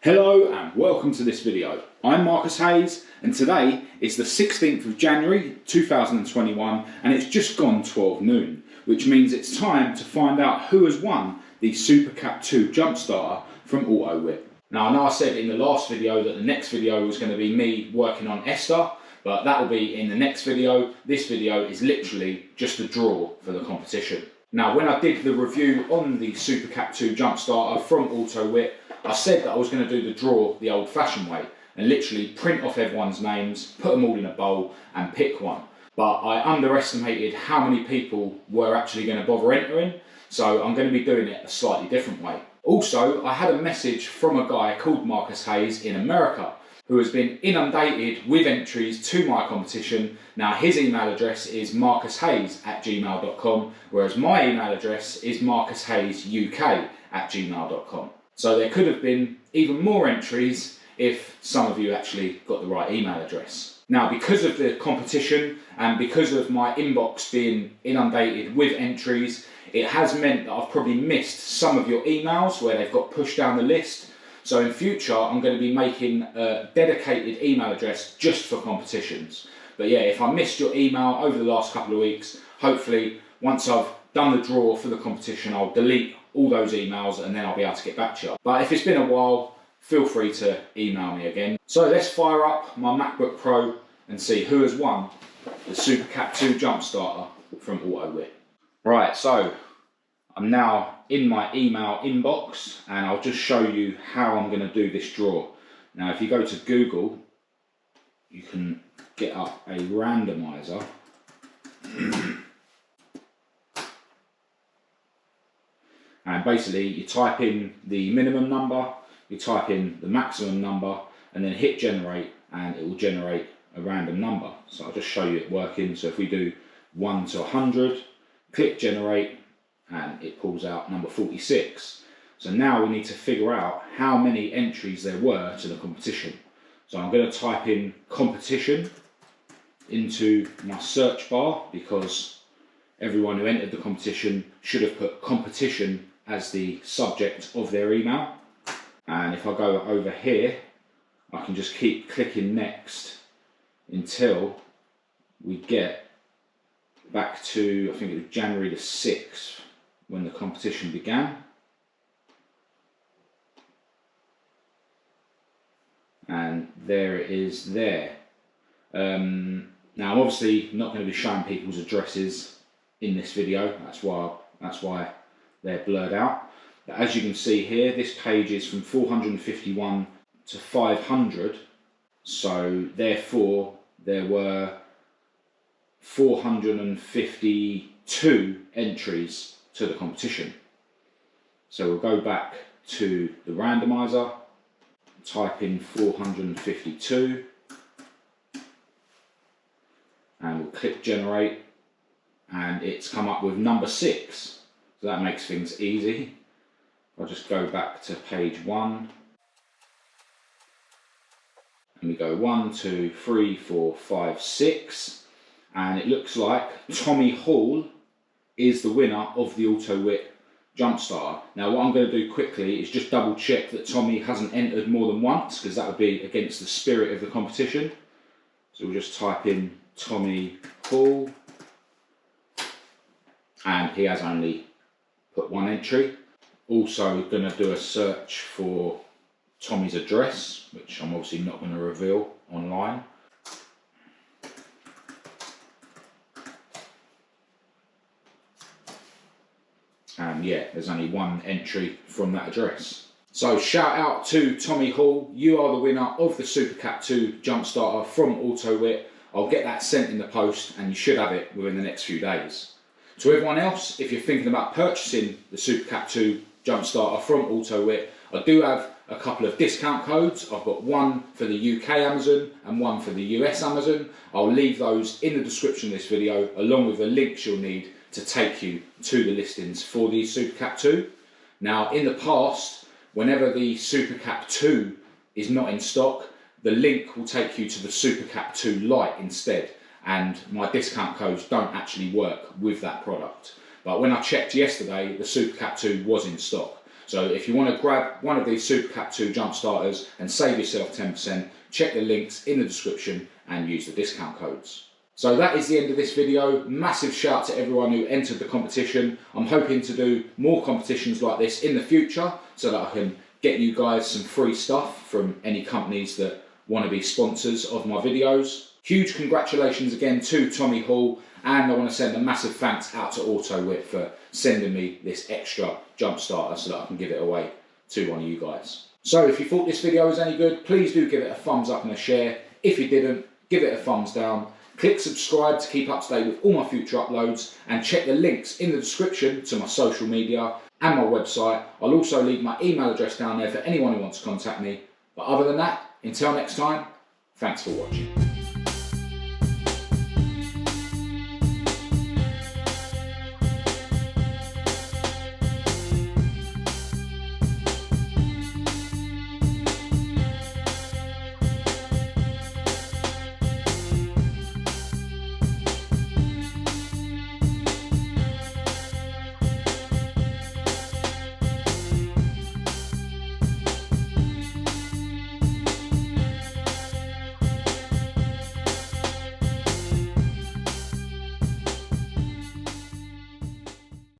Hello and welcome to this video. I'm Marcus Hayes and today is the 16th of January 2021 and it's just gone 12 noon, which means it's time to find out who has won the SUPERCAP 2 jump starter from AUTOWIT. Now I know I said in the last video that the next video was going to be me working on Esther, but that will be in the next video. This video is literally just a draw for the competition. Now when I did the review on the SUPERCAP 2 jump starter from AUTOWIT, I said that I was going to do the draw the old-fashioned way and literally print off everyone's names, put them all in a bowl and pick one. But I underestimated how many people were actually going to bother entering, so I'm going to be doing it a slightly different way. Also, I had a message from a guy called Marcus Hayes in America who has been inundated with entries to my competition. Now his email address is marcushayes@gmail.com, whereas my email address is marcushayesuk@gmail.com. So there could have been even more entries if some of you actually got the right email address. Now because of the competition and because of my inbox being inundated with entries, it has meant that I've probably missed some of your emails where they've got pushed down the list. So in future I'm going to be making a dedicated email address just for competitions. But yeah, if I missed your email over the last couple of weeks, hopefully once I've done the draw for the competition I'll delete all those emails and then I'll be able to get back to you. But if it's been a while, feel free to email me again. So let's fire up my MacBook Pro and see who has won the SUPERCAP 2 jump starter from AUTOWIT. Right, so I'm now in my email inbox and I'll just show you how I'm going to do this draw. Now if you go to Google, you can get up a randomizer. And basically you type in the minimum number, you type in the maximum number and then hit generate and it will generate a random number. So I'll just show you it working. So if we do 1 to 100, click generate and it pulls out number 46. So now we need to figure out how many entries there were to the competition. So I'm going to type in competition into my search bar because everyone who entered the competition should have put competition as the subject of their email. And if I go over here, I can just keep clicking next until we get back to, I think it was January the 6th when the competition began. And there it is there. Now I'm obviously not going to be showing people's addresses in this video, that's why they're blurred out. But as you can see here, this page is from 451 to 500, so therefore there were 452 entries to the competition. So we'll go back to the randomizer, type in 452 and we'll click generate and it's come up with number 6. So that makes things easy. I'll just go back to page 1 and we go 1, 2, 3, 4, 5, 6 and it looks like Tommy Hall is the winner of the AUTOWIT jump starter. Now what I'm going to do quickly is just double check that Tommy hasn't entered more than once because that would be against the spirit of the competition. So we'll just type in Tommy Hall and he has only put one entry. Also going to do a search for Tommy's address, which I'm obviously not going to reveal online. And yeah, there's only one entry from that address. So shout out to Tommy Hall, you are the winner of the SUPERCAP 2 jump starter from AUTOWIT. I'll get that sent in the post and you should have it within the next few days. To everyone else, if you're thinking about purchasing the SUPERCAP 2 jump starter from AUTOWIT, I do have a couple of discount codes. I've got one for the UK Amazon and one for the US Amazon. I'll leave those in the description of this video along with the links you'll need to take you to the listings for the SUPERCAP 2. Now in the past, whenever the SUPERCAP 2 is not in stock, the link will take you to the SUPERCAP 2 Lite instead, and my discount codes don't actually work with that product. But when I checked yesterday, the SUPERCAP 2 was in stock. So if you want to grab one of these SUPERCAP 2 jump starters and save yourself 10%, check the links in the description and use the discount codes. So that is the end of this video. Massive shout to everyone who entered the competition. I'm hoping to do more competitions like this in the future so that I can get you guys some free stuff from any companies that want to be sponsors of my videos. Huge congratulations again to Tommy Hall, and I want to send a massive thanks out to AUTOWIT for sending me this extra jump starter so that I can give it away to one of you guys. So if you thought this video was any good, please do give it a thumbs up and a share. If you didn't, give it a thumbs down. Click subscribe to keep up to date with all my future uploads, and check the links in the description to my social media and my website. I'll also leave my email address down there for anyone who wants to contact me. But other than that, until next time, thanks for watching.